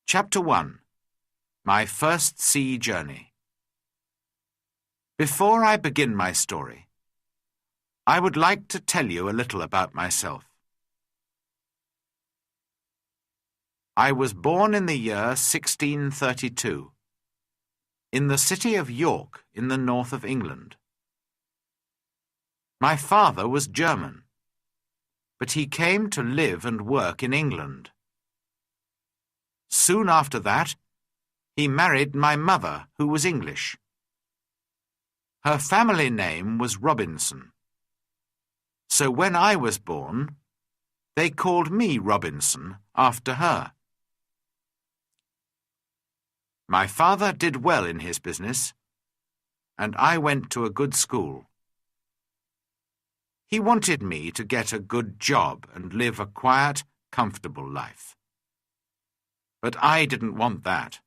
Chapter 1. My First Sea Journey. Before I begin my story, I would like to tell you a little about myself. I was born in the year 1632, in the city of York in the north of England. My father was German, but he came to live and work in England. Soon after that, he married my mother, who was English. Her family name was Robinson. So when I was born, they called me Robinson after her. My father did well in his business, and I went to a good school. He wanted me to get a good job and live a quiet, comfortable life. But I didn't want that.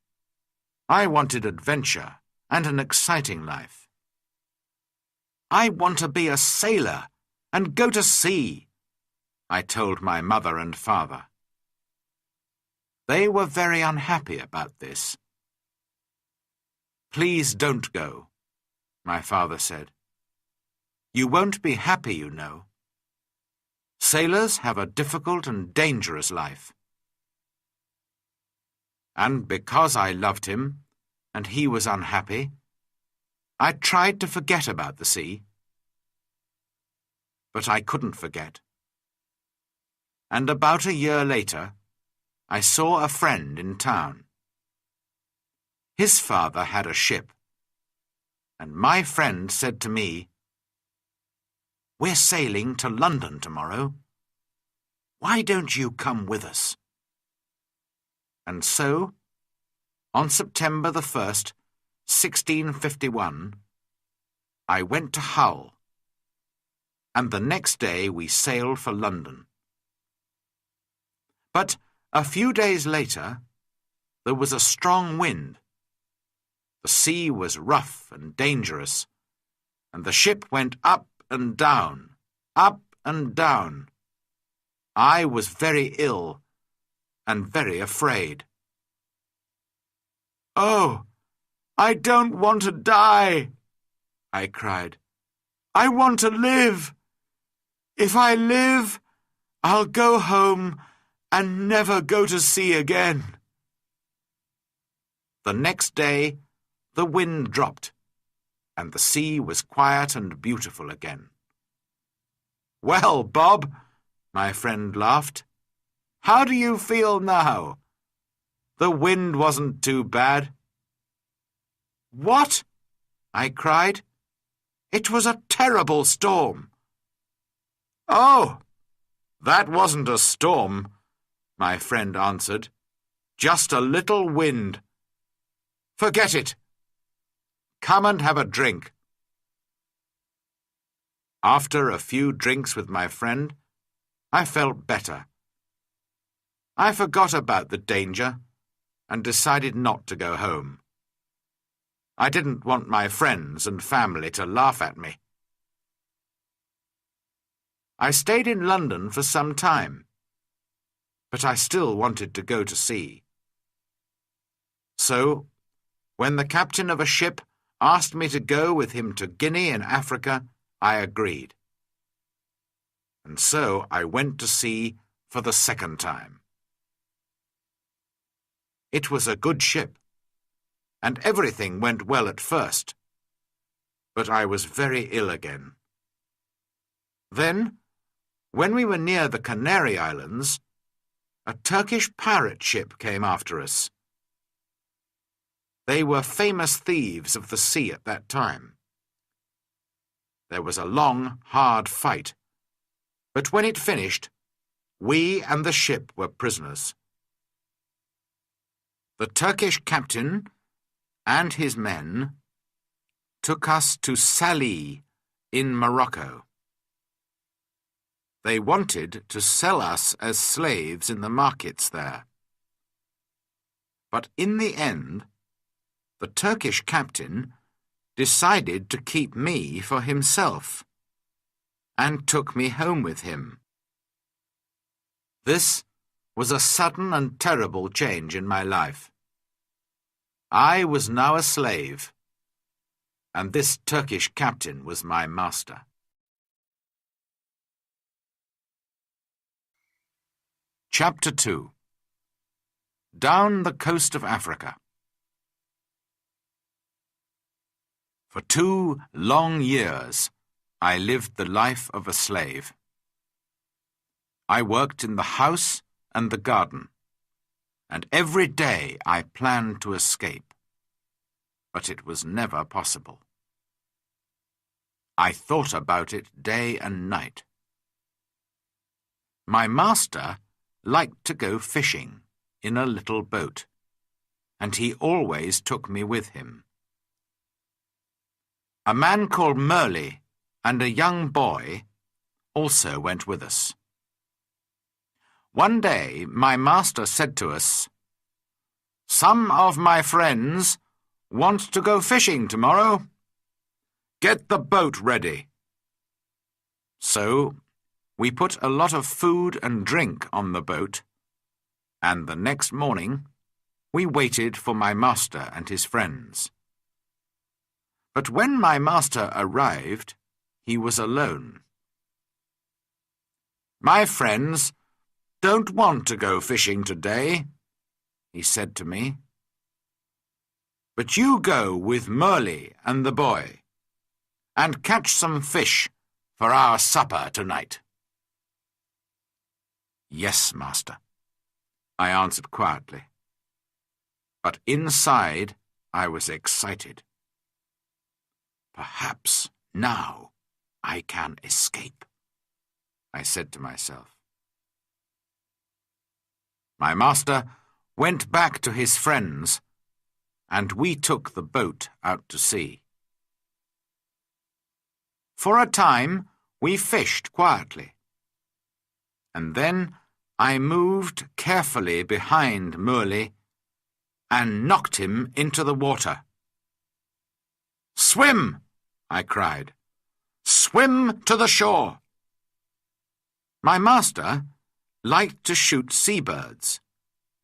I wanted adventure and an exciting life. I want to be a sailor and go to sea, I told my mother and father. They were very unhappy about this. Please don't go, my father said. You won't be happy, you know. Sailors have a difficult and dangerous life. And because I loved him, and he was unhappy, I tried to forget about the sea. But I couldn't forget. And about a year later, I saw a friend in town. His father had a ship, and my friend said to me, "We're sailing to London tomorrow. Why don't you come with us?" And so, on September the 1st, 1651, I went to Hull, and the next day we sailed for London. But a few days later, there was a strong wind. The sea was rough and dangerous, and the ship went up and down, up and down. I was very ill and very afraid. "Oh, I don't want to die," I cried. "I want to live. If I live, I'll go home and never go to sea again." The next day, the wind dropped, and the sea was quiet and beautiful again. "Well, Bob," my friend laughed, "how do you feel now? The wind wasn't too bad." "What?" I cried. "It was a terrible storm." "Oh, that wasn't a storm," my friend answered. "Just a little wind. Forget it. Come and have a drink." After a few drinks with my friend, I felt better. I forgot about the danger and decided not to go home. I didn't want my friends and family to laugh at me. I stayed in London for some time, but I still wanted to go to sea. So, when the captain of a ship asked me to go with him to Guinea in Africa, I agreed. And so I went to sea for the second time. It was a good ship, and everything went well at first, but I was very ill again. Then, when we were near the Canary Islands, a Turkish pirate ship came after us. They were famous thieves of the sea at that time. There was a long, hard fight, but when it finished, we and the ship were prisoners. The Turkish captain and his men took us to Salé in Morocco. They wanted to sell us as slaves in the markets there. But in the end, the Turkish captain decided to keep me for himself and took me home with him. This was a sudden and terrible change in my life. I was now a slave, and this Turkish captain was my master. Chapter 2. Down the coast of Africa. For 2 long years, I lived the life of a slave. I worked in the house and the garden, and every day I planned to escape, but it was never possible. I thought about it day and night. My master liked to go fishing in a little boat, and he always took me with him. A man called Morley and a young boy also went with us. One day my master said to us, "Some of my friends want to go fishing tomorrow. Get the boat ready." So we put a lot of food and drink on the boat, and the next morning we waited for my master and his friends. But when my master arrived, he was alone. "My friends don't want to go fishing today," he said to me. "But you go with Morley and the boy, and catch some fish for our supper tonight." "Yes, master," I answered quietly. But inside I was excited. "Perhaps now I can escape," I said to myself. My master went back to his friends, and we took the boat out to sea. For a time we fished quietly, and then I moved carefully behind Morley and knocked him into the water. "Swim!" I cried. "Swim to the shore!" My master liked to shoot seabirds,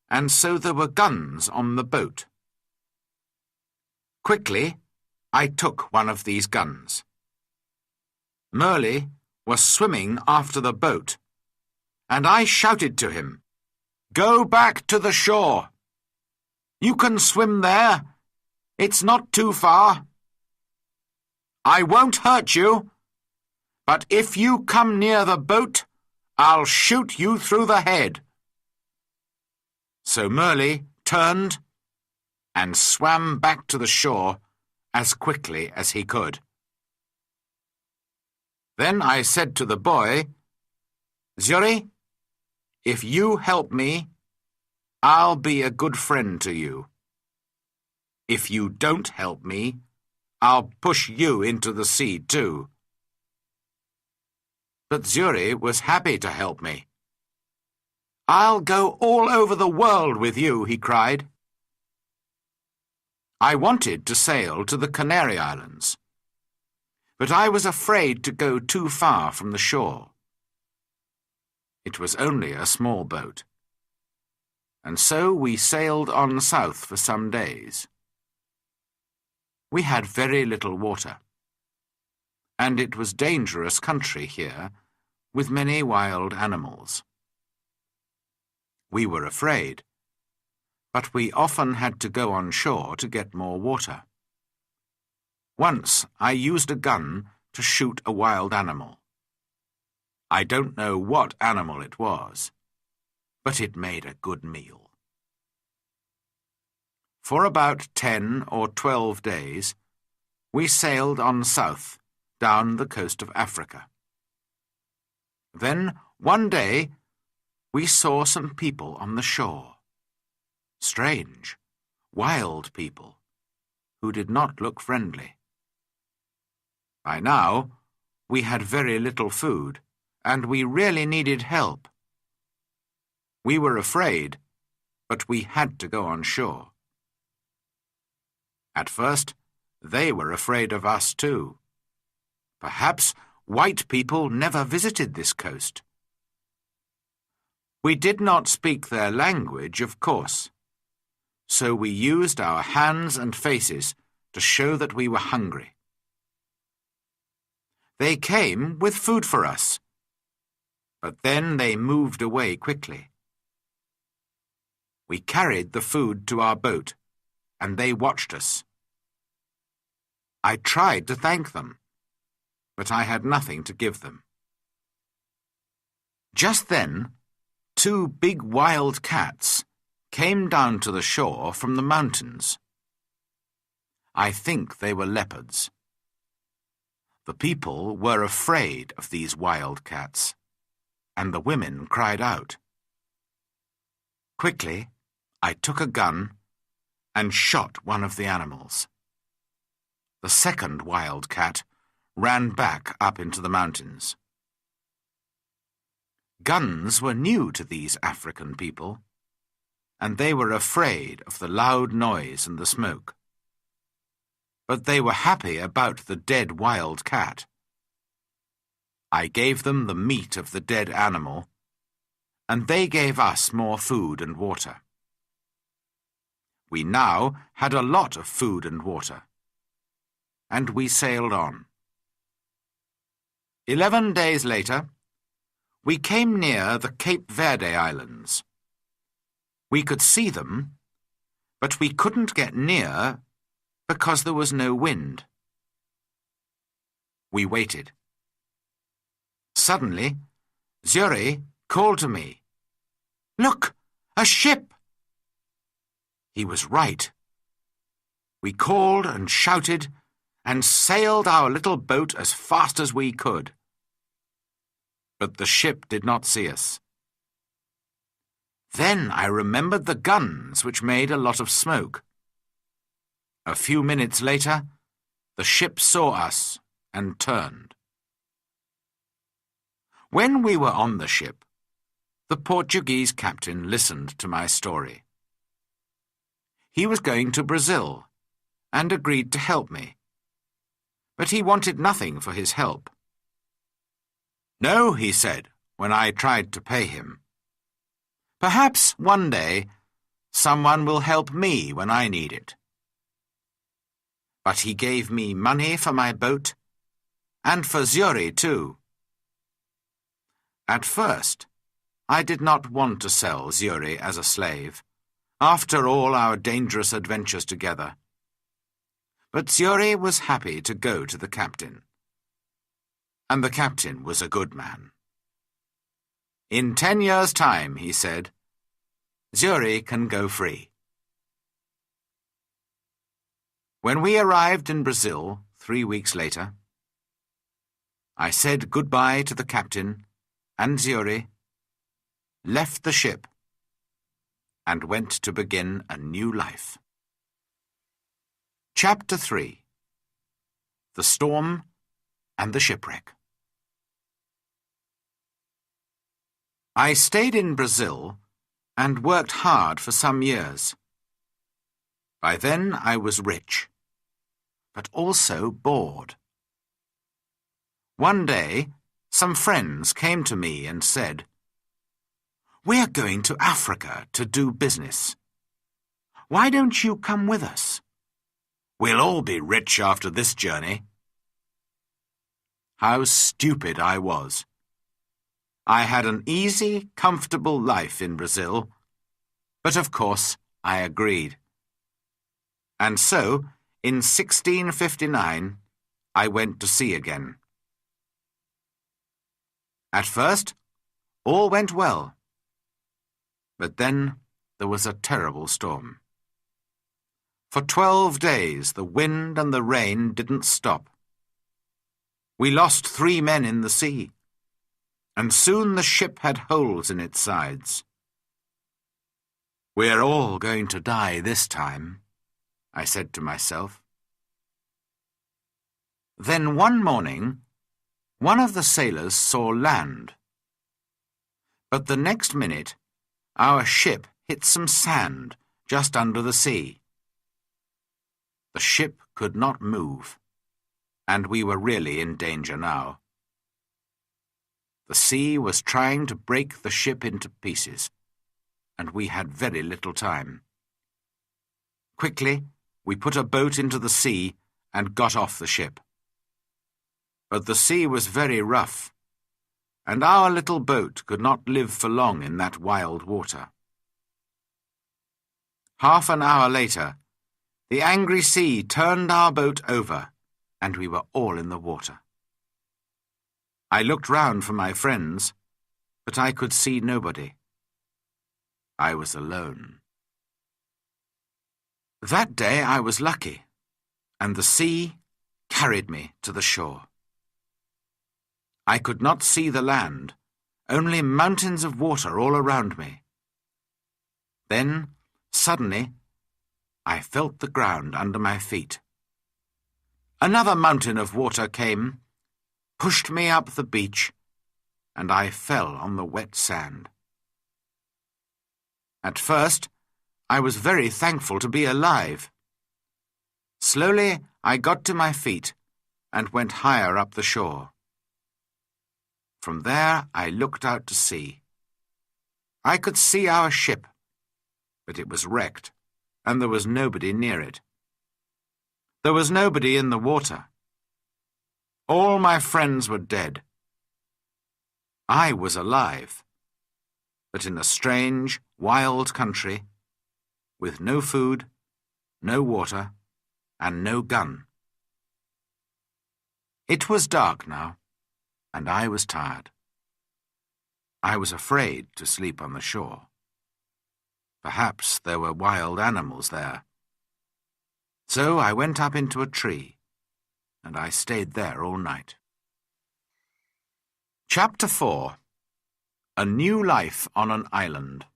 and so there were guns on the boat. Quickly, I took one of these guns. Morley was swimming after the boat, and I shouted to him, "Go back to the shore! You can swim there. It's not too far. I won't hurt you, but if you come near the boat, I'll shoot you through the head." So Morley turned and swam back to the shore as quickly as he could. Then I said to the boy, "Zuri, if you help me, I'll be a good friend to you. If you don't help me, I'll push you into the sea too." But Zuri was happy to help me. "I'll go all over the world with you," he cried. I wanted to sail to the Canary Islands, but I was afraid to go too far from the shore. It was only a small boat, and so we sailed on south for some days. We had very little water, and it was dangerous country here, with many wild animals. We were afraid, but we often had to go on shore to get more water. Once I used a gun to shoot a wild animal. I don't know what animal it was, but it made a good meal. For about 10 or 12 days, we sailed on south, down the coast of Africa. Then, one day, we saw some people on the shore. Strange, wild people, who did not look friendly. By now, we had very little food, and we really needed help. We were afraid, but we had to go on shore. At first, they were afraid of us too. Perhaps white people never visited this coast. We did not speak their language, of course, so we used our hands and faces to show that we were hungry. They came with food for us, but then they moved away quickly. We carried the food to our boat, and they watched us. I tried to thank them, but I had nothing to give them. Just then, 2 big wild cats came down to the shore from the mountains. I think they were leopards. The people were afraid of these wild cats, and the women cried out. Quickly, I took a gun and shot one of the animals. The second wild cat ran back up into the mountains. Guns were new to these African people, and they were afraid of the loud noise and the smoke. But they were happy about the dead wild cat. I gave them the meat of the dead animal, and they gave us more food and water. We now had a lot of food and water, and we sailed on. 11 days later, we came near the Cape Verde Islands. We could see them, but we couldn't get near because there was no wind. We waited. Suddenly, Zuri called to me, "Look, a ship!" He was right. We called and shouted and sailed our little boat as fast as we could. But the ship did not see us. Then I remembered the guns, which made a lot of smoke. A few minutes later, the ship saw us and turned. When we were on the ship, the Portuguese captain listened to my story. He was going to Brazil and agreed to help me, but he wanted nothing for his help. "No," he said, when I tried to pay him. "Perhaps one day someone will help me when I need it." But he gave me money for my boat and for Zuri too. At first, I did not want to sell Zuri as a slave, after all our dangerous adventures together. But Zuri was happy to go to the captain. And the captain was a good man. "In 10 years' time," he said, "Zuri can go free." When we arrived in Brazil 3 weeks later, I said goodbye to the captain and Zuri, left the ship, and went to begin a new life. Chapter 3. The Storm and the Shipwreck. I stayed in Brazil and worked hard for some years. By then I was rich, but also bored. One day, some friends came to me and said, "We're going to Africa to do business. Why don't you come with us? We'll all be rich after this journey." How stupid I was. I had an easy, comfortable life in Brazil, but of course I agreed. And so, in 1659, I went to sea again. At first, all went well, but then there was a terrible storm. For 12 days the wind and the rain didn't stop. We lost 3 men in the sea, and soon the ship had holes in its sides. "We're all going to die this time," I said to myself. Then one morning, one of the sailors saw land. But the next minute, our ship hit some sand just under the sea. The ship could not move, and we were really in danger now. The sea was trying to break the ship into pieces, and we had very little time. Quickly, we put a boat into the sea and got off the ship. But the sea was very rough, and our little boat could not live for long in that wild water. Half an hour later, the angry sea turned our boat over, and we were all in the water. I looked round for my friends, but I could see nobody. I was alone. That day I was lucky, and the sea carried me to the shore. I could not see the land, only mountains of water all around me. Then, suddenly, I felt the ground under my feet. Another mountain of water came, pushed me up the beach, and I fell on the wet sand. At first, I was very thankful to be alive. Slowly, I got to my feet and went higher up the shore. From there, I looked out to sea. I could see our ship, but it was wrecked, and there was nobody near it. There was nobody in the water. All my friends were dead. I was alive, but in a strange, wild country, with no food, no water, and no gun. It was dark now, and I was tired. I was afraid to sleep on the shore. Perhaps there were wild animals there. So I went up into a tree, and I stayed there all night. Chapter 4. A New Life on an Island.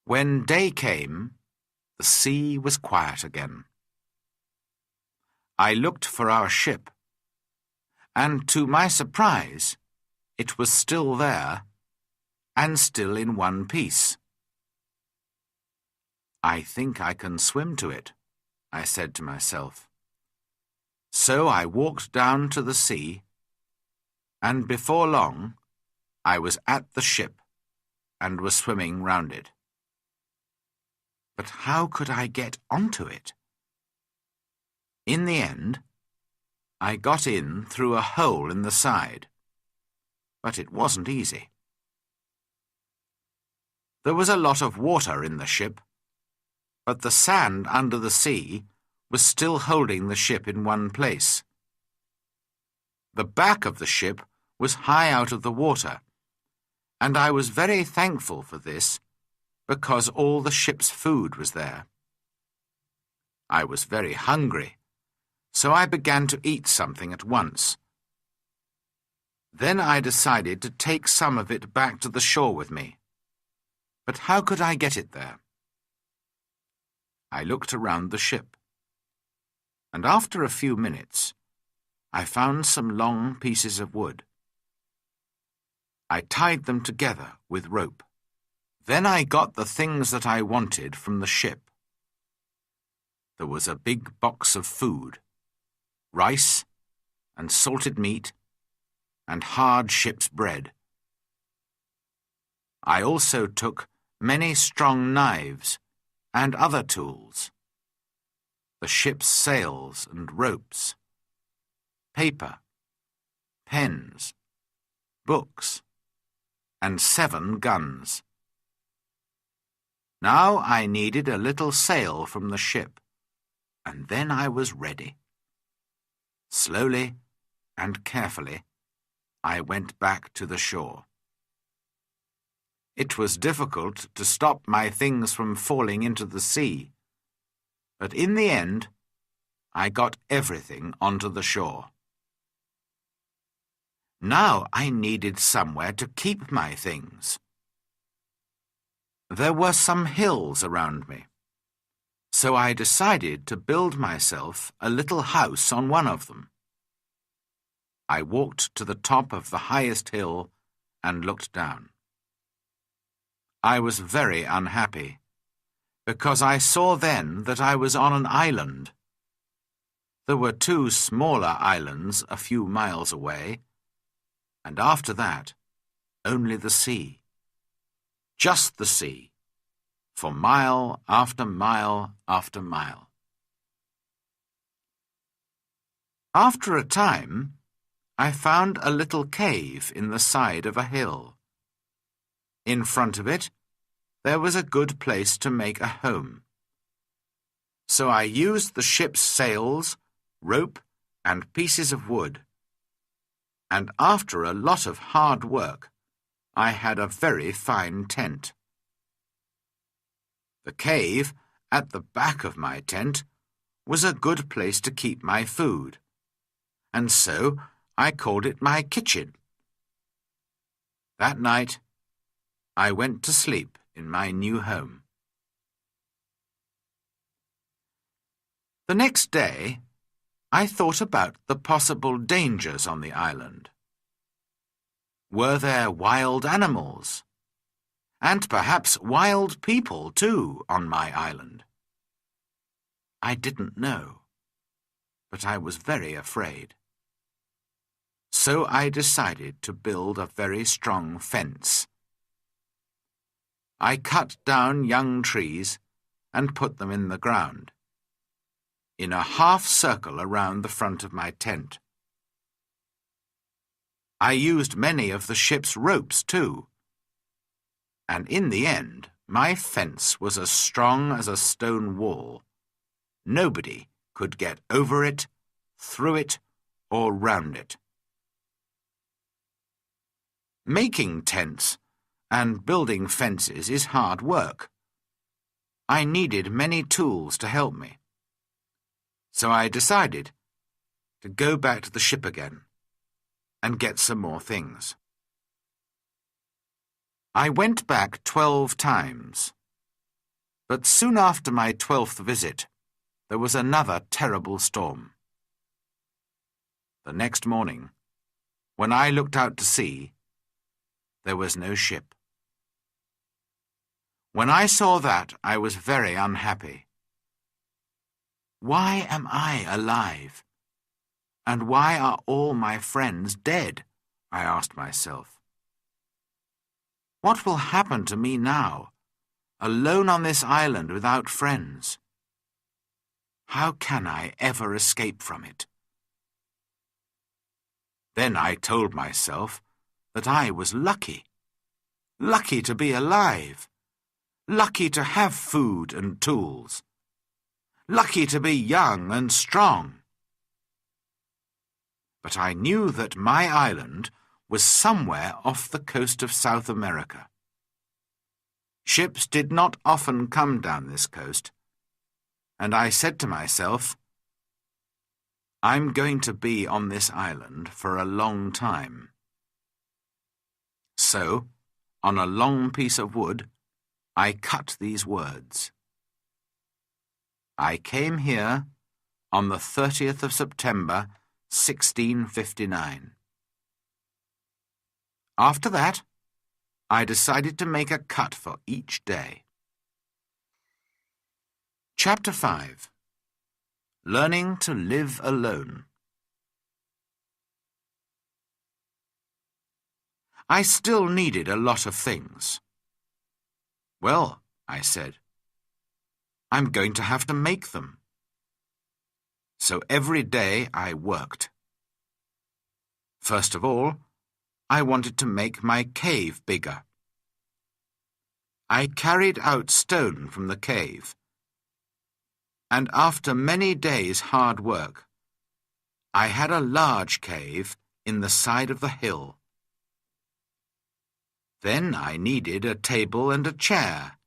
When day came, the sea was quiet again. I looked for our ship, and to my surprise, it was still there, and still in one piece. I think I can swim to it, I said to myself. So I walked down to the sea, and before long I was at the ship and was swimming round it. But how could I get onto it? In the end, I got in through a hole in the side, but it wasn't easy. There was a lot of water in the ship, but the sand under the sea was still holding the ship in one place. The back of the ship was high out of the water, and I was very thankful for this, because all the ship's food was there. I was very hungry, so I began to eat something at once. Then I decided to take some of it back to the shore with me. But how could I get it there? I looked around the ship, and after a few minutes, I found some long pieces of wood. I tied them together with rope. Then I got the things that I wanted from the ship. There was a big box of food, rice and salted meat and hard ship's bread. I also took many strong knives and other tools, the ship's sails and ropes, paper, pens, books, and 7 guns. Now I needed a little sail from the ship, and then I was ready. Slowly and carefully, I went back to the shore. It was difficult to stop my things from falling into the sea, but in the end, I got everything onto the shore. Now I needed somewhere to keep my things. There were some hills around me, so I decided to build myself a little house on one of them. I walked to the top of the highest hill and looked down. I was very unhappy, because I saw then that I was on an island. There were 2 smaller islands a few miles away, and after that, only the sea. Just the sea, for mile after mile after mile. After a time, I found a little cave in the side of a hill. In front of it, there was a good place to make a home. So I used the ship's sails, rope, and pieces of wood, and after a lot of hard work, I had a very fine tent. The cave, at the back of my tent, was a good place to keep my food, and so I called it my kitchen. That night, I went to sleep in my new home. The next day, I thought about the possible dangers on the island. Were there wild animals? And perhaps wild people, too, on my island? I didn't know, but I was very afraid. So I decided to build a very strong fence. I cut down young trees and put them in the ground, in a half circle around the front of my tent. I used many of the ship's ropes too, and in the end my fence was as strong as a stone wall. Nobody could get over it, through it, or round it. Making tents and building fences is hard work. I needed many tools to help me. So I decided to go back to the ship again and get some more things. I went back 12 times, but soon after my 12th visit, there was another terrible storm. The next morning, when I looked out to sea, there was no ship. When I saw that, I was very unhappy. Why am I alive? And why are all my friends dead? I asked myself. What will happen to me now, alone on this island without friends? How can I ever escape from it? Then I told myself that I was lucky. Lucky to be alive. Lucky to have food and tools. Lucky to be young and strong. But I knew that my island was somewhere off the coast of South America. Ships did not often come down this coast, and I said to myself, I'm going to be on this island for a long time. So, on a long piece of wood, I cut these words. I came here on the 30th of September, 1659. After that, I decided to make a cut for each day. Chapter 5. Learning to live alone. I still needed a lot of things. Well, I said, I'm going to have to make them. So every day I worked. First of all, I wanted to make my cave bigger. I carried out stone from the cave, and after many days' hard work, I had a large cave in the side of the hill. Then I needed a table and a chair,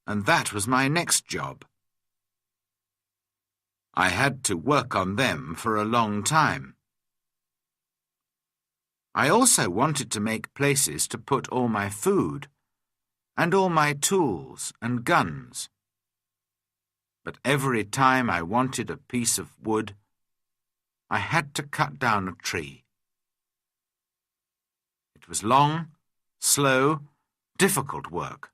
and that was my next job. I had to work on them for a long time. I also wanted to make places to put all my food and all my tools and guns. But every time I wanted a piece of wood, I had to cut down a tree. It was long, slow, difficult work.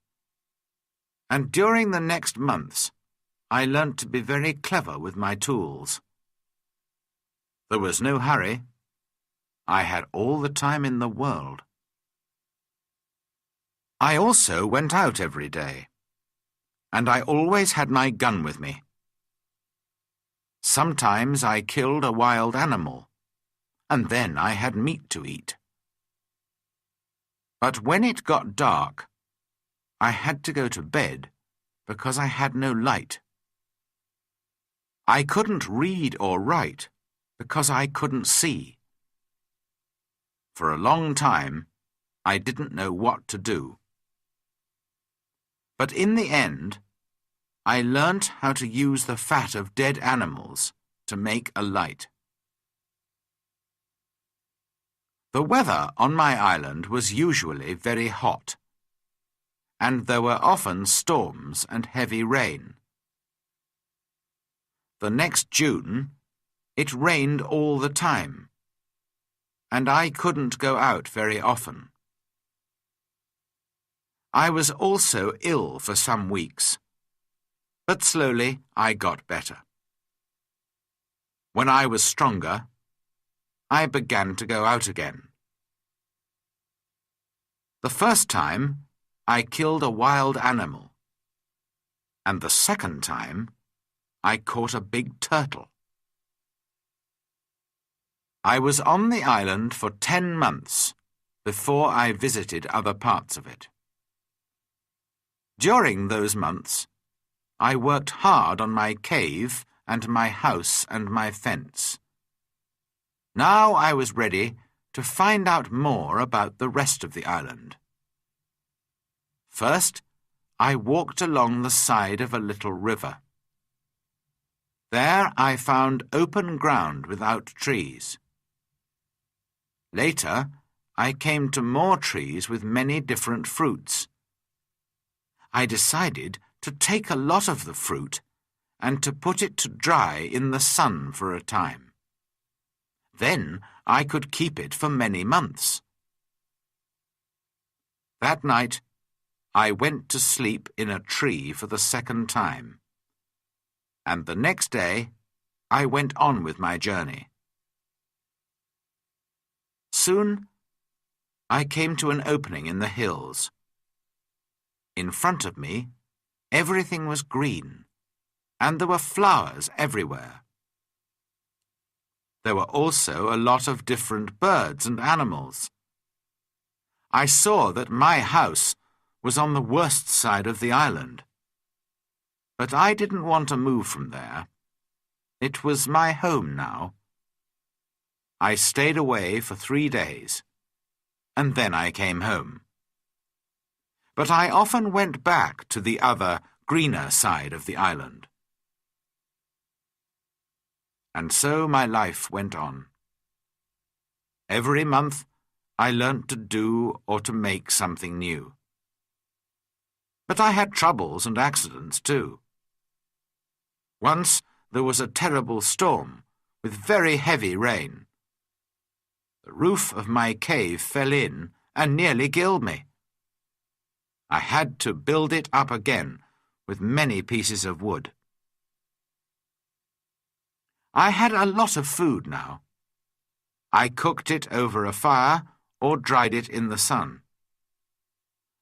And during the next months, I learnt to be very clever with my tools. There was no hurry. I had all the time in the world. I also went out every day, and I always had my gun with me. Sometimes I killed a wild animal, and then I had meat to eat. But when it got dark, I had to go to bed because I had no light. I couldn't read or write because I couldn't see. For a long time, I didn't know what to do. But in the end, I learnt how to use the fat of dead animals to make a light. The weather on my island was usually very hot, and there were often storms and heavy rain. The next June, it rained all the time, and I couldn't go out very often. I was also ill for some weeks, but slowly I got better. When I was stronger, I began to go out again. The first time, I killed a wild animal, and the second time, I caught a big turtle. I was on the island for 10 months before I visited other parts of it. During those months, I worked hard on my cave and my house and my fence. Now I was ready to find out more about the rest of the island. First, I walked along the side of a little river. There I found open ground without trees. Later, I came to more trees with many different fruits. I decided to take a lot of the fruit and to put it to dry in the sun for a time. Then I could keep it for many months. That night, I went to sleep in a tree for the second time, and the next day I went on with my journey. Soon, I came to an opening in the hills. In front of me, everything was green, and there were flowers everywhere. There were also a lot of different birds and animals. I saw that my house was on the worst side of the island, but I didn't want to move from there. It was my home now. I stayed away for 3 days, and then I came home. But I often went back to the other, greener side of the island. And so my life went on. Every month I learnt to do or to make something new. But I had troubles and accidents too. Once there was a terrible storm with very heavy rain. The roof of my cave fell in and nearly killed me. I had to build it up again with many pieces of wood. I had a lot of food now. I cooked it over a fire or dried it in the sun.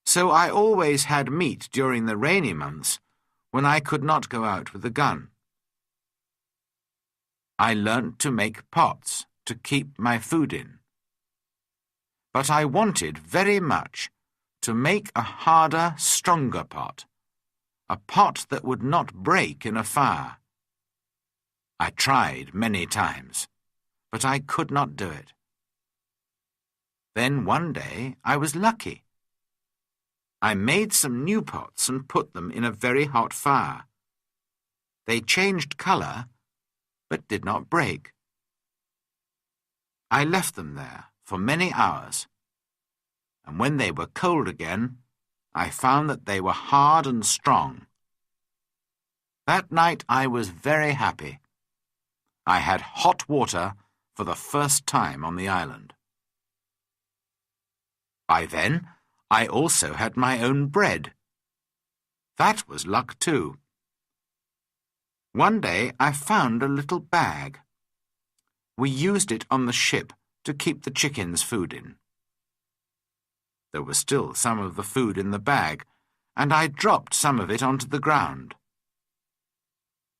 So I always had meat during the rainy months when I could not go out with the gun. I learnt to make pots to keep my food in. But I wanted very much to make a harder, stronger pot, a pot that would not break in a fire. I tried many times, but I could not do it. Then one day I was lucky. I made some new pots and put them in a very hot fire. They changed colour, but did not break. I left them there for many hours, and when they were cold again, I found that they were hard and strong. That night I was very happy. I had hot water for the first time on the island. By then, I also had my own bread. That was luck too. One day I found a little bag. We used it on the ship to keep the chickens food in. There was still some of the food in the bag, and I dropped some of it onto the ground.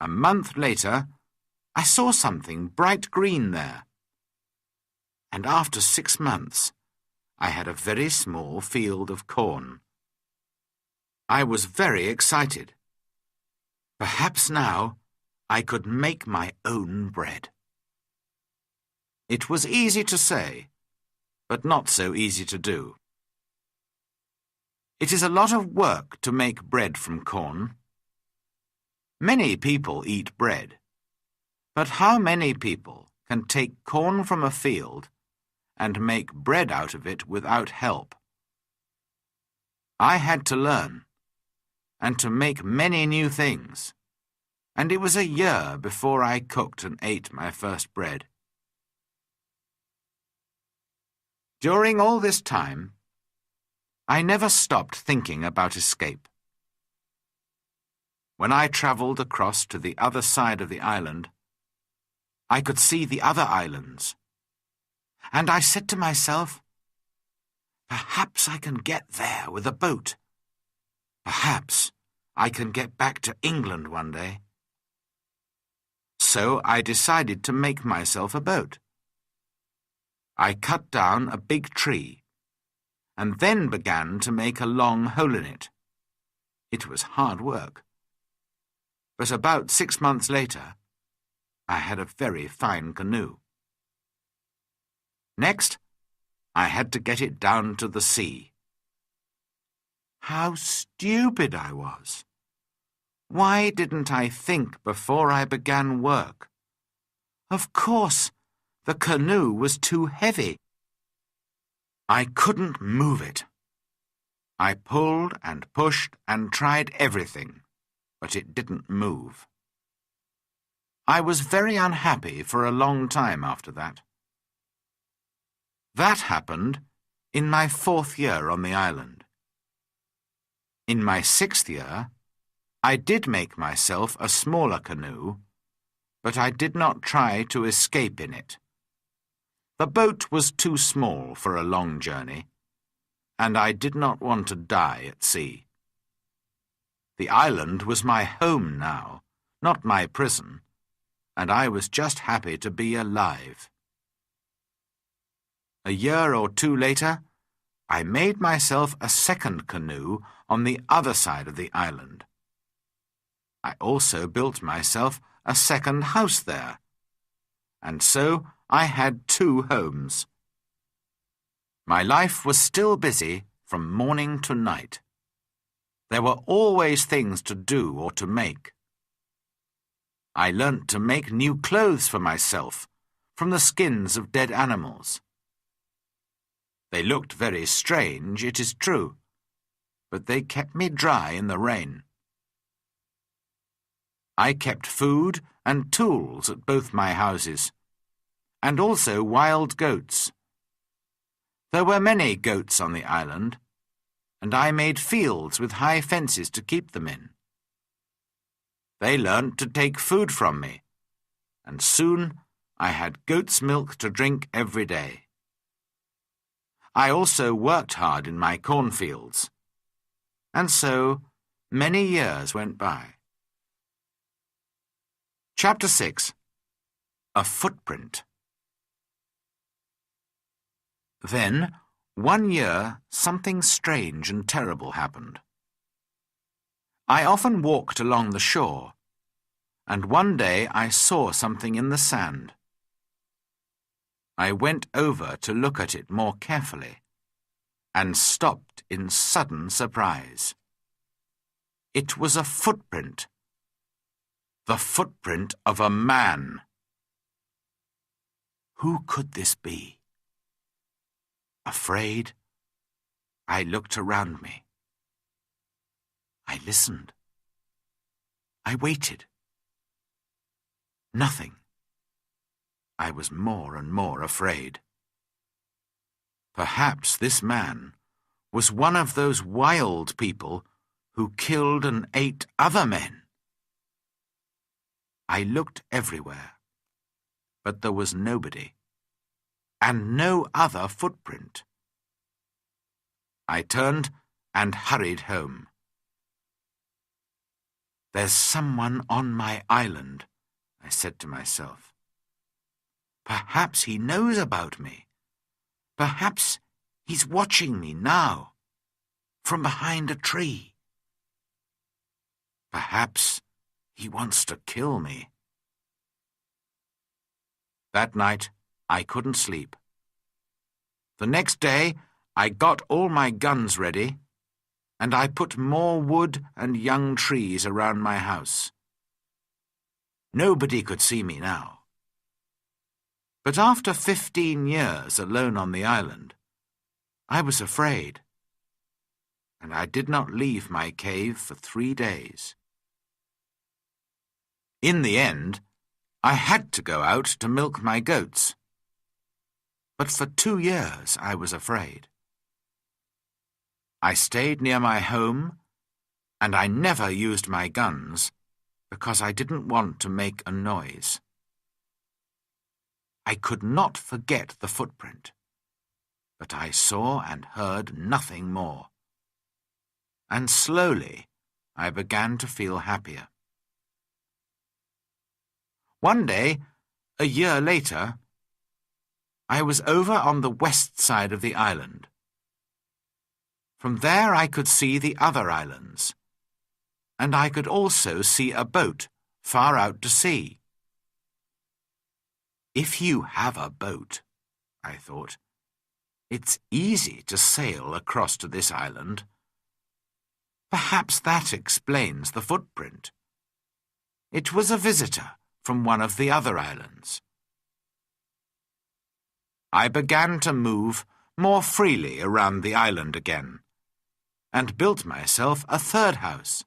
A month later, I saw something bright green there. And after 6 months, I had a very small field of corn. I was very excited. Perhaps now I could make my own bread. It was easy to say, but not so easy to do. It is a lot of work to make bread from corn. Many people eat bread, but how many people can take corn from a field and make bread out of it without help? I had to learn, and to make many new things, and it was a year before I cooked and ate my first bread. During all this time, I never stopped thinking about escape. When I travelled across to the other side of the island, I could see the other islands, and I said to myself, perhaps I can get there with a boat. Perhaps I can get back to England one day. So I decided to make myself a boat. I cut down a big tree, and then began to make a long hole in it. It was hard work. But about 6 months later, I had a very fine canoe. Next, I had to get it down to the sea. How stupid I was! Why didn't I think before I began work? Of course, the canoe was too heavy. I couldn't move it. I pulled and pushed and tried everything, but it didn't move. I was very unhappy for a long time after that. That happened in my 4th year on the island. In my 6th year, I did make myself a smaller canoe, but I did not try to escape in it. The boat was too small for a long journey, and I did not want to die at sea. The island was my home now, not my prison, and I was just happy to be alive. A year or 2 later, I made myself a second canoe on the other side of the island. I also built myself a second house there, and so I had 2 homes. My life was still busy from morning to night. There were always things to do or to make. I learnt to make new clothes for myself from the skins of dead animals. They looked very strange, it is true, but they kept me dry in the rain. I kept food and tools at both my houses, and also wild goats. There were many goats on the island, and I made fields with high fences to keep them in. They learnt to take food from me, and soon I had goat's milk to drink every day. I also worked hard in my cornfields, and so many years went by. Chapter 6. A Footprint. Then, one year, something strange and terrible happened. I often walked along the shore, and one day I saw something in the sand. I went over to look at it more carefully, and stopped in sudden surprise. It was a footprint. The footprint of a man. Who could this be? Afraid, I looked around me. I listened. I waited. Nothing. I was more and more afraid. Perhaps this man was one of those wild people who killed and ate other men. I looked everywhere, but there was nobody, and no other footprint. I turned and hurried home. "There's someone on my island," I said to myself. "Perhaps he knows about me. Perhaps he's watching me now, from behind a tree. Perhaps he wants to kill me." That night, I couldn't sleep. The next day, I got all my guns ready, and I put more wood and young trees around my house. Nobody could see me now. But after 15 years alone on the island, I was afraid, and I did not leave my cave for 3 days. In the end, I had to go out to milk my goats. But for 2 years I was afraid. I stayed near my home, and I never used my guns because I didn't want to make a noise. I could not forget the footprint, but I saw and heard nothing more. And slowly I began to feel happier. One day, a year later, I was over on the west side of the island. From there I could see the other islands, and I could also see a boat far out to sea. If you have a boat, I thought, it's easy to sail across to this island. Perhaps that explains the footprint. It was a visitor from one of the other islands. I began to move more freely around the island again, and built myself a third house.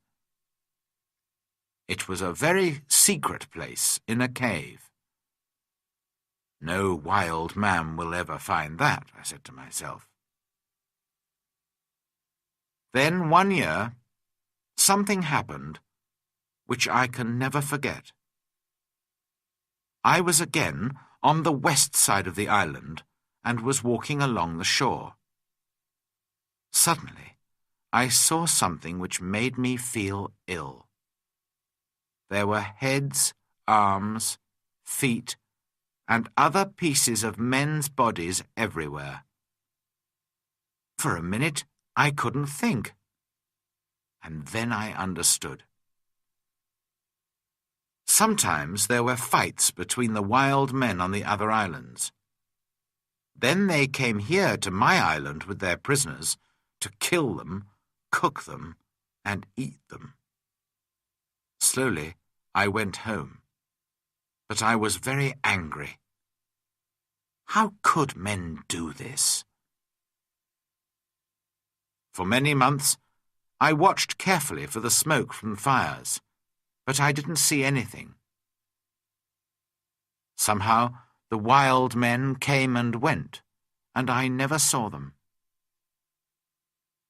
It was a very secret place in a cave. No wild man will ever find that, I said to myself. Then one year, something happened which I can never forget. I was again on the west side of the island and was walking along the shore. Suddenly, I saw something which made me feel ill. There were heads, arms, feet, and other pieces of men's bodies everywhere. For a minute, I couldn't think, and then I understood. Sometimes there were fights between the wild men on the other islands. Then they came here to my island with their prisoners to kill them, cook them, and eat them. Slowly, I went home, but I was very angry. How could men do this? For many months, I watched carefully for the smoke from fires, but I didn't see anything. Somehow, the wild men came and went, and I never saw them.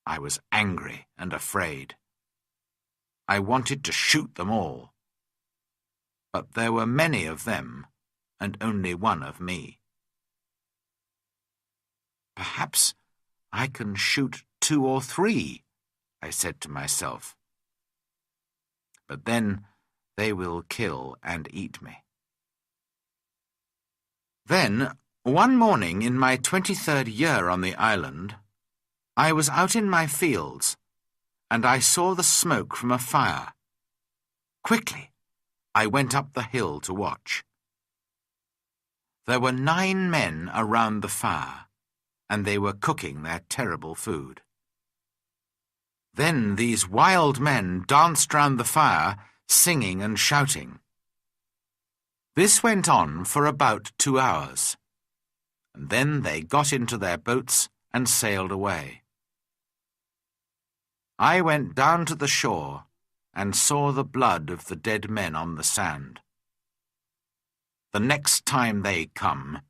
I was angry and afraid. I wanted to shoot them all. But there were many of them, and only one of me. Perhaps I can shoot 2 or 3, I said to myself. But then they will kill and eat me. Then, one morning in my 23rd year on the island, I was out in my fields, and I saw the smoke from a fire. Quickly, I went up the hill to watch. There were 9 men around the fire, and they were cooking their terrible food. Then these wild men danced round the fire, singing and shouting. This went on for about 2 hours, and then they got into their boats and sailed away. I went down to the shore and saw the blood of the dead men on the sand. The next time they come,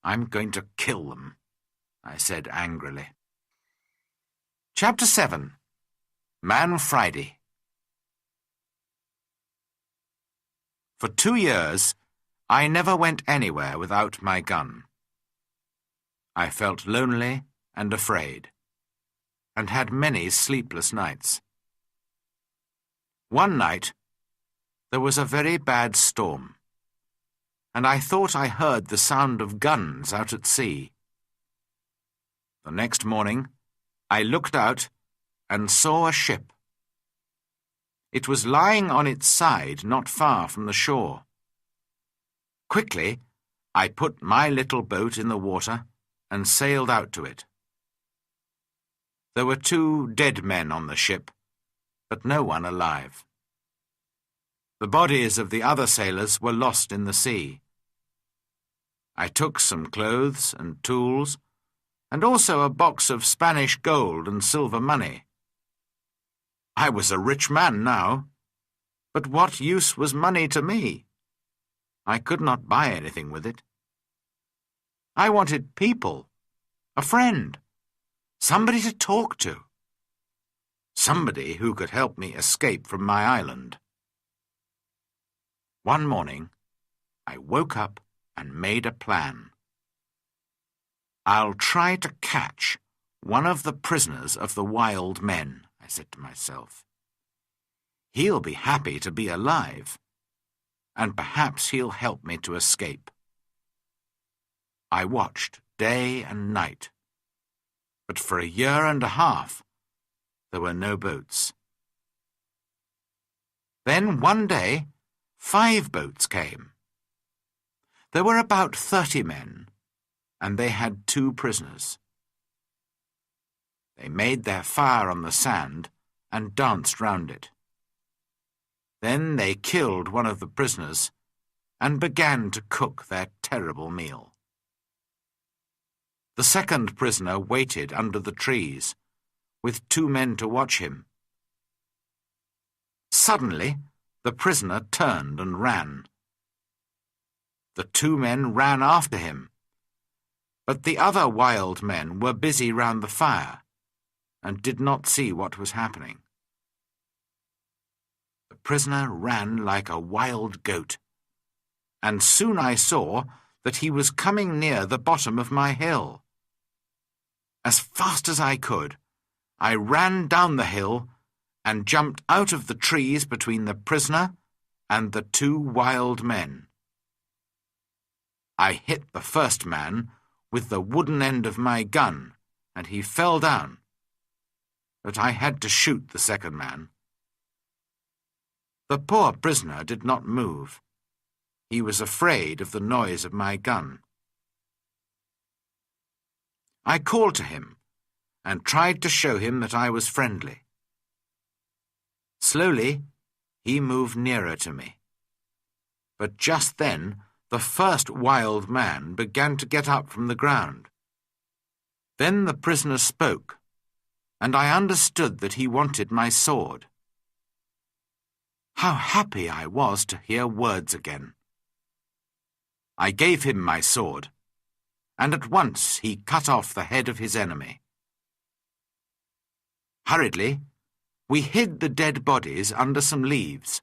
I'm going to kill them, I said angrily. Chapter 7. Man Friday. For 2 years, I never went anywhere without my gun. I felt lonely and afraid, and had many sleepless nights. One night, there was a very bad storm, and I thought I heard the sound of guns out at sea. The next morning, I looked out and saw a ship. It was lying on its side not far from the shore. Quickly, I put my little boat in the water and sailed out to it. There were 2 dead men on the ship, but no one alive. The bodies of the other sailors were lost in the sea. I took some clothes and tools, and also a box of Spanish gold and silver money. I was a rich man now, but what use was money to me? I could not buy anything with it. I wanted people, a friend, somebody to talk to, somebody who could help me escape from my island. One morning, I woke up and made a plan. I'll try to catch one of the prisoners of the wild men, I said to myself. He'll be happy to be alive, and perhaps he'll help me to escape. I watched day and night, but for 1.5 years there were no boats. Then one day 5 boats came. There were about 30 men, and they had 2 prisoners. They made their fire on the sand and danced round it. Then they killed one of the prisoners and began to cook their terrible meal. The second prisoner waited under the trees, with 2 men to watch him. Suddenly, the prisoner turned and ran. The 2 men ran after him, but the other wild men were busy round the fire and did not see what was happening. The prisoner ran like a wild goat, and soon I saw that he was coming near the bottom of my hill. As fast as I could, I ran down the hill and jumped out of the trees between the prisoner and the 2 wild men. I hit the first man with the wooden end of my gun, and he fell down, but I had to shoot the second man. The poor prisoner did not move. He was afraid of the noise of my gun. I called to him and tried to show him that I was friendly. Slowly, he moved nearer to me. But just then, the first wild man began to get up from the ground. Then the prisoner spoke, and I understood that he wanted my sword. How happy I was to hear words again. I gave him my sword, and at once he cut off the head of his enemy. Hurriedly, we hid the dead bodies under some leaves,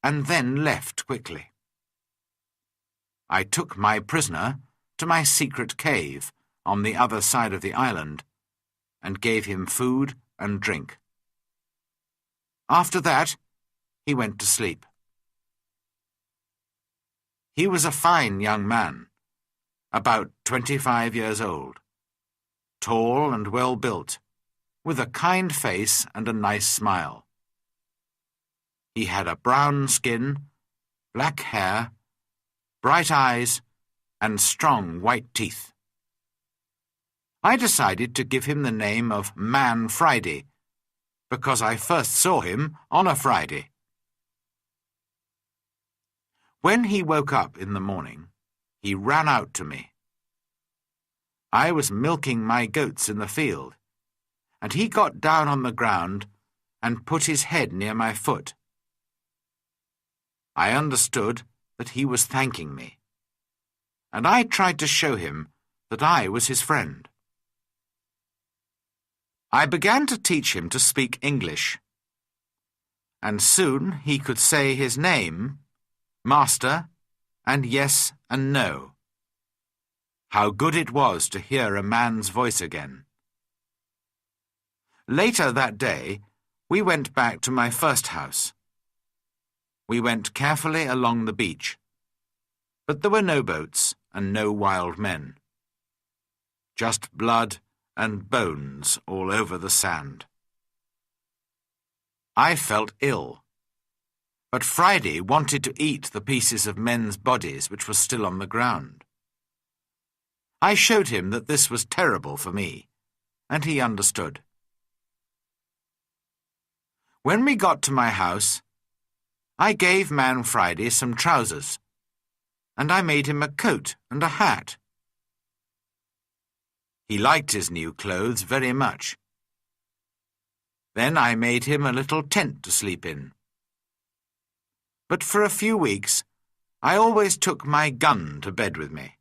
and then left quickly. I took my prisoner to my secret cave on the other side of the island, and gave him food and drink. After that, he went to sleep. He was a fine young man, about 25 years old, tall and well-built, with a kind face and a nice smile. He had a brown skin, black hair, bright eyes, and strong white teeth. I decided to give him the name of Man Friday, because I first saw him on a Friday. When he woke up in the morning, he ran out to me. I was milking my goats in the field, and he got down on the ground and put his head near my foot. I understood that he was thanking me, and I tried to show him that I was his friend. I began to teach him to speak English, and soon he could say his name, master, and yes and no. How good it was to hear a man's voice again. Later that day, we went back to my first house. We went carefully along the beach, but there were no boats and no wild men. Just blood and bones all over the sand. I felt ill, but Friday wanted to eat the pieces of men's bodies which were still on the ground. I showed him that this was terrible for me, and he understood. When we got to my house, I gave Man Friday some trousers, and I made him a coat and a hat. He liked his new clothes very much. Then I made him a little tent to sleep in. But for a few weeks, I always took my gun to bed with me.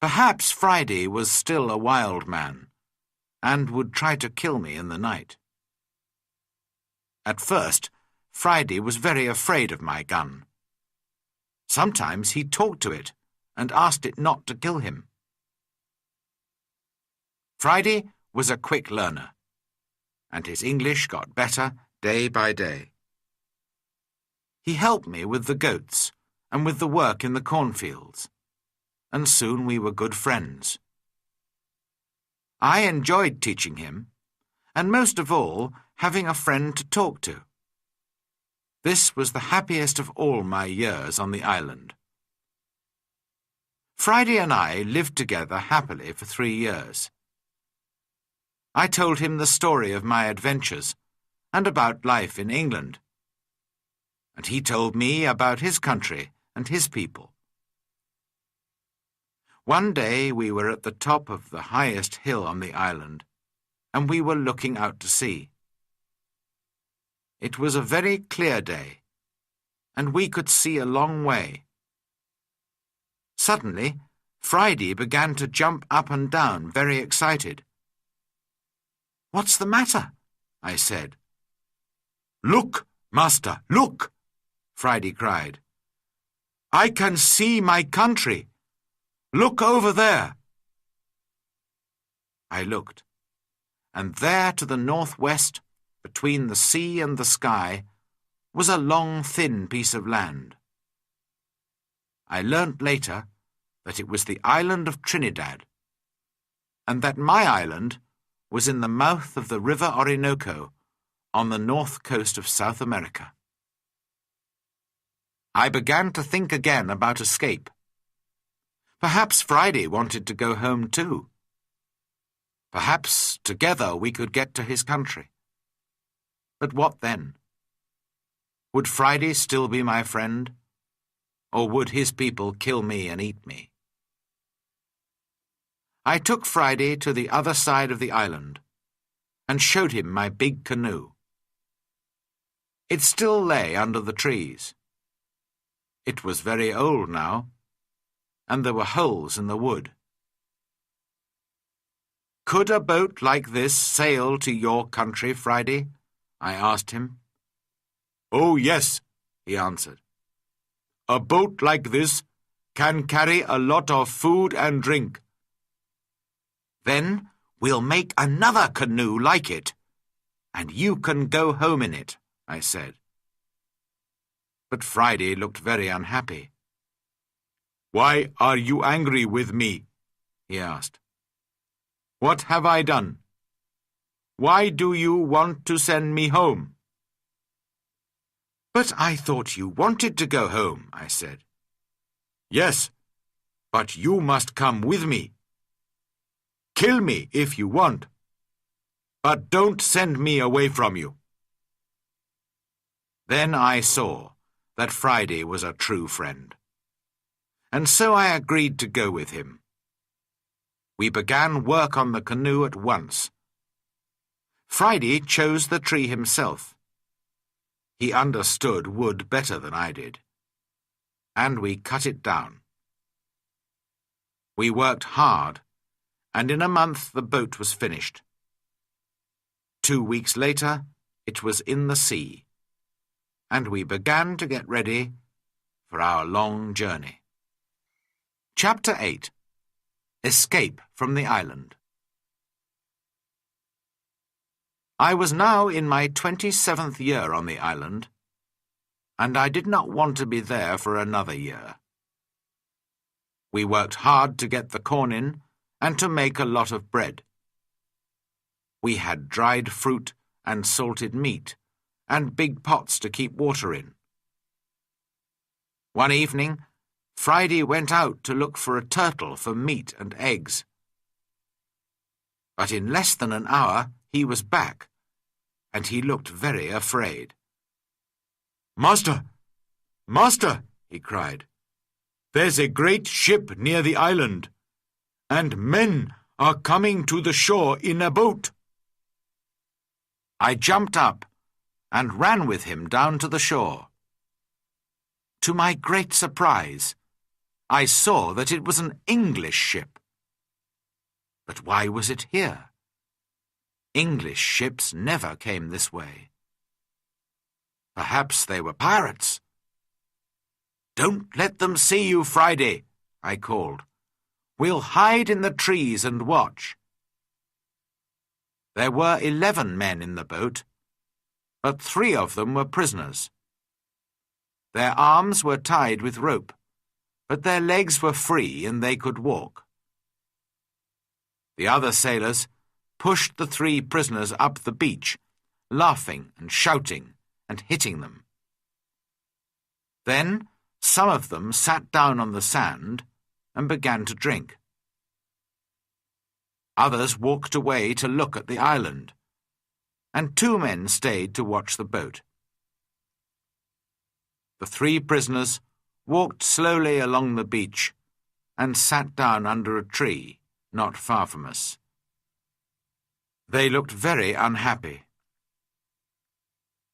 Perhaps Friday was still a wild man, and would try to kill me in the night. At first, Friday was very afraid of my gun. Sometimes he talked to it and asked it not to kill him. Friday was a quick learner, and his English got better day by day. He helped me with the goats and with the work in the cornfields, and soon we were good friends. I enjoyed teaching him, and most of all, having a friend to talk to. This was the happiest of all my years on the island. Friday and I lived together happily for 3 years. I told him the story of my adventures and about life in England, and he told me about his country and his people. One day we were at the top of the highest hill on the island, and we were looking out to sea. It was a very clear day, and we could see a long way. Suddenly, Friday began to jump up and down, very excited. "What's the matter?" I said. "Look, master, look!" Friday cried. "I can see my country. Look over there." I looked, and there to the northwest, between the sea and the sky, was a long, thin piece of land. I learnt later that it was the island of Trinidad, and that my island was in the mouth of the river Orinoco on the north coast of South America. I began to think again about escape. Perhaps Friday wanted to go home too. Perhaps together we could get to his country. But what then? Would Friday still be my friend, or would his people kill me and eat me? I took Friday to the other side of the island and showed him my big canoe. It still lay under the trees. It was very old now, and there were holes in the wood. "Could a boat like this sail to your country, Friday?" I asked him. "Oh, yes," he answered. "A boat like this can carry a lot of food and drink." "Then we'll make another canoe like it, and you can go home in it," I said. But Friday looked very unhappy. "Why are you angry with me?" he asked. "What have I done? Why do you want to send me home?" "But I thought you wanted to go home," I said. "Yes, but you must come with me. Kill me if you want, but don't send me away from you." Then I saw that Friday was a true friend, and so I agreed to go with him. We began work on the canoe at once. Friday chose the tree himself. He understood wood better than I did, and we cut it down. We worked hard, and in a month the boat was finished. 2 weeks later, it was in the sea, and we began to get ready for our long journey. Chapter 8. Escape from the Island. I was now in my 27th year on the island, and I did not want to be there for another year. We worked hard to get the corn in and to make a lot of bread. We had dried fruit and salted meat, and big pots to keep water in. One evening, Friday went out to look for a turtle for meat and eggs. But in less than an hour he was back, and he looked very afraid. "Master! Master!" he cried. "There's a great ship near the island, and men are coming to the shore in a boat." I jumped up and ran with him down to the shore. To my great surprise, I saw that it was an English ship. But why was it here? English ships never came this way. Perhaps they were pirates. "Don't let them see you, Friday," I called. "We'll hide in the trees and watch." There were 11 men in the boat, but 3 of them were prisoners. Their arms were tied with rope, but their legs were free and they could walk. The other sailors pushed the 3 prisoners up the beach, laughing and shouting and hitting them. Then some of them sat down on the sand and began to drink. Others walked away to look at the island, and 2 men stayed to watch the boat. The 3 prisoners walked slowly along the beach and sat down under a tree not far from us. They looked very unhappy.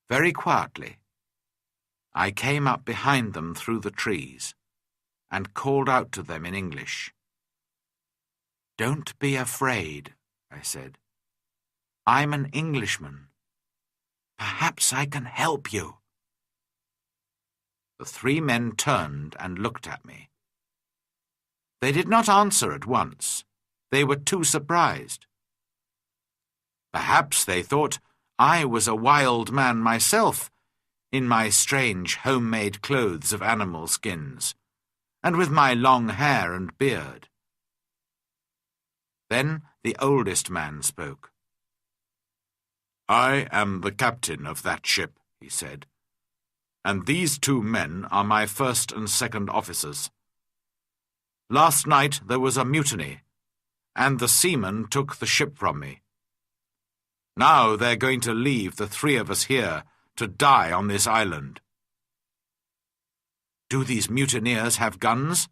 Very quietly, I came up behind them through the trees and called out to them in English. "Don't be afraid," I said. "I'm an Englishman. Perhaps I can help you." The 3 men turned and looked at me. They did not answer at once. They were too surprised. Perhaps they thought I was a wild man myself, in my strange homemade clothes of animal skins, and with my long hair and beard. Then the oldest man spoke. "I am the captain of that ship," he said, "and these 2 men are my first and second officers. Last night there was a mutiny, and the seamen took the ship from me. Now they're going to leave the 3 of us here to die on this island." "Do these mutineers have guns?"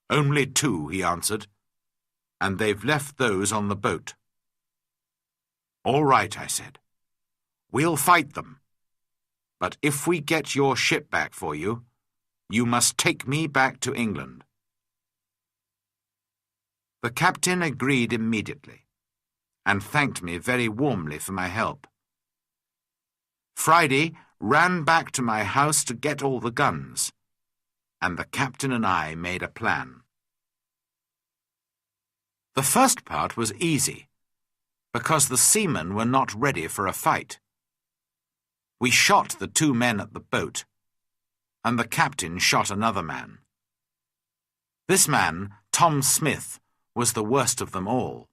"Only 2, he answered, "and they've left those on the boat." "All right," I said. "We'll fight them. But if we get your ship back for you, you must take me back to England." The captain agreed immediately, and thanked me very warmly for my help. Friday ran back to my house to get all the guns, and the captain and I made a plan. The first part was easy, because the seamen were not ready for a fight. We shot the 2 men at the boat, and the captain shot another man. This man, Tom Smith, was the worst of them all,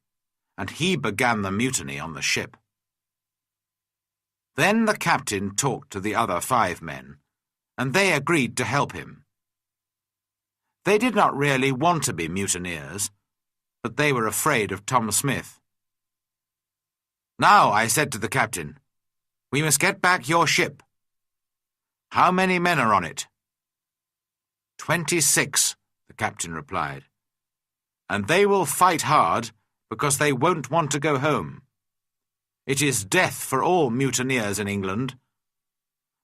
and he began the mutiny on the ship. Then the captain talked to the other 5 men, and they agreed to help him. They did not really want to be mutineers, but they were afraid of Tom Smith. "Now," I said to the captain, "we must get back your ship. How many men are on it?" 26, the captain replied. "And they will fight hard because they won't want to go home. It is death for all mutineers in England.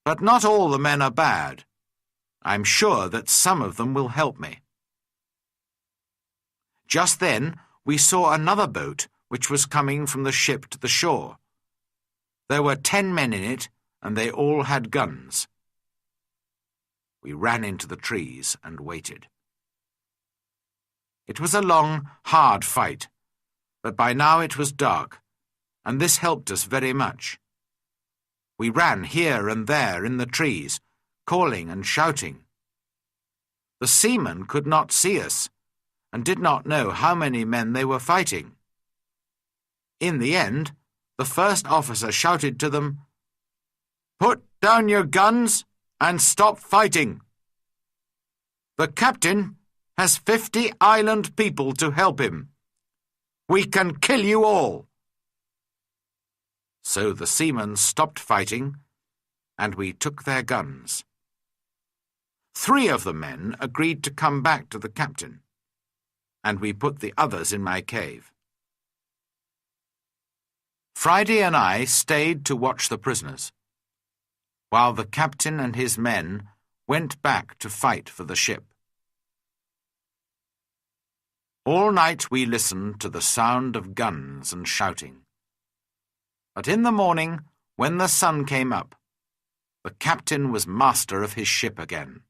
But not all the men are bad. I'm sure that some of them will help me." Just then we saw another boat which was coming from the ship to the shore. There were 10 men in it, and they all had guns. we ran into the trees and waited. It was a long, hard fight, but by now it was dark, and this helped us very much. We ran here and there in the trees, calling and shouting. The seamen could not see us, and did not know how many men they were fighting. In the end, the first officer shouted to them, "Put down your guns and stop fighting. The captain has 50 island people to help him. We can kill you all." So the seamen stopped fighting, and we took their guns. 3 of the men agreed to come back to the captain, and we put the others in my cave. Friday and I stayed to watch the prisoners, while the captain and his men went back to fight for the ship. All night we listened to the sound of guns and shouting. But in the morning, when the sun came up, the captain was master of his ship again.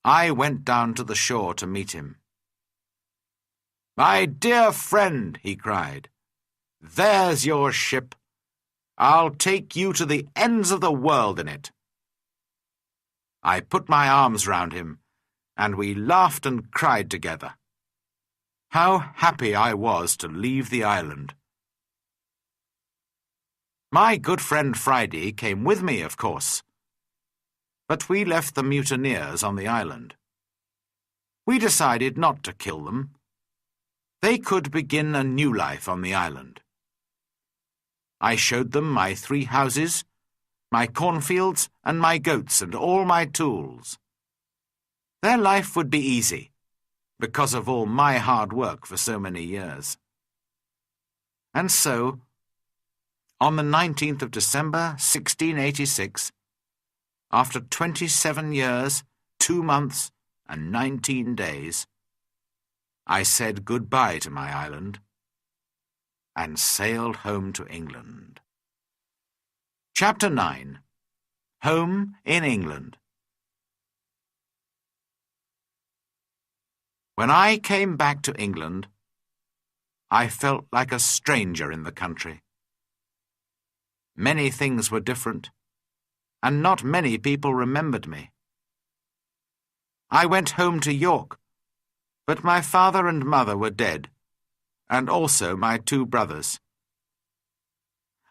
I went down to the shore to meet him. "My dear friend," he cried, "there's your ship. I'll take you to the ends of the world in it." I put my arms round him, and we laughed and cried together. How happy I was to leave the island. My good friend Friday came with me, of course, but we left the mutineers on the island. We decided not to kill them. They could begin a new life on the island. I showed them my 3 houses, my cornfields, and my goats, and all my tools. Their life would be easy, because of all my hard work for so many years. And so, on the 19th of December, 1686, after 27 years, 2 months, and 19 days, I said goodbye to my island and sailed home to England. Chapter 9. Home in England. When I came back to England, I felt like a stranger in the country. Many things were different, and not many people remembered me. I went home to York, but my father and mother were dead, and also my 2 brothers.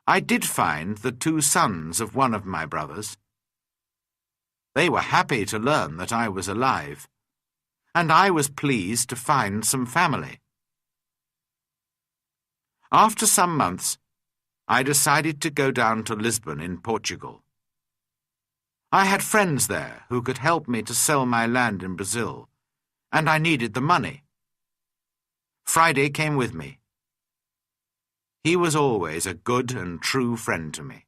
I did find the 2 sons of one of my brothers. They were happy to learn that I was alive, and I was pleased to find some family. After some months, I decided to go down to Lisbon in Portugal. I had friends there who could help me to sell my land in Brazil, and I needed the money. Friday came with me. He was always a good and true friend to me.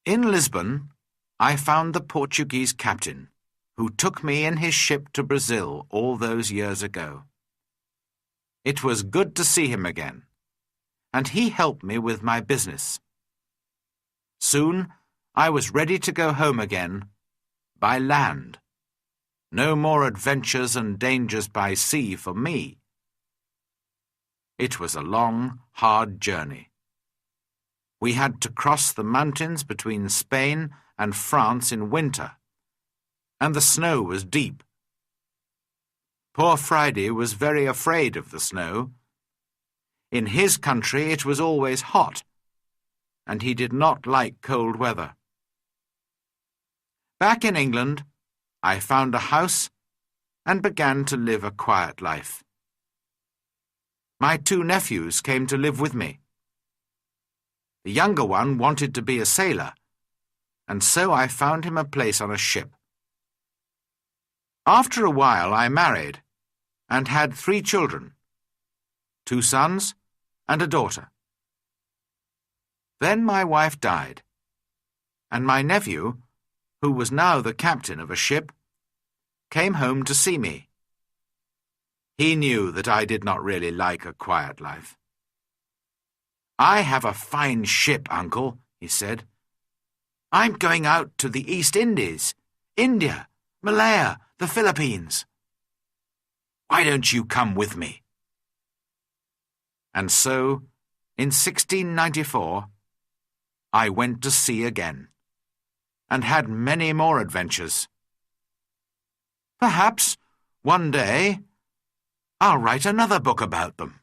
In Lisbon, I found the Portuguese captain, who took me in his ship to Brazil all those years ago. It was good to see him again, and he helped me with my business. Soon I was ready to go home again, by land. No more adventures and dangers by sea for me. It was a long, hard journey. We had to cross the mountains between Spain and France in winter, and the snow was deep. Poor Friday was very afraid of the snow. In his country it was always hot, and he did not like cold weather. Back in England, I found a house and began to live a quiet life. My 2 nephews came to live with me. The younger one wanted to be a sailor, and so I found him a place on a ship. After a while I married and had 3 children, 2 sons and a daughter. Then my wife died, and my nephew, who was now the captain of a ship, came home to see me. He knew that I did not really like a quiet life. "I have a fine ship, Uncle," he said. I'm going out to the East Indies, India, Malaya, the Philippines. Why don't you come with me?" And so, in 1694, I went to sea again, and had many more adventures. Perhaps, one day, I'll write another book about them.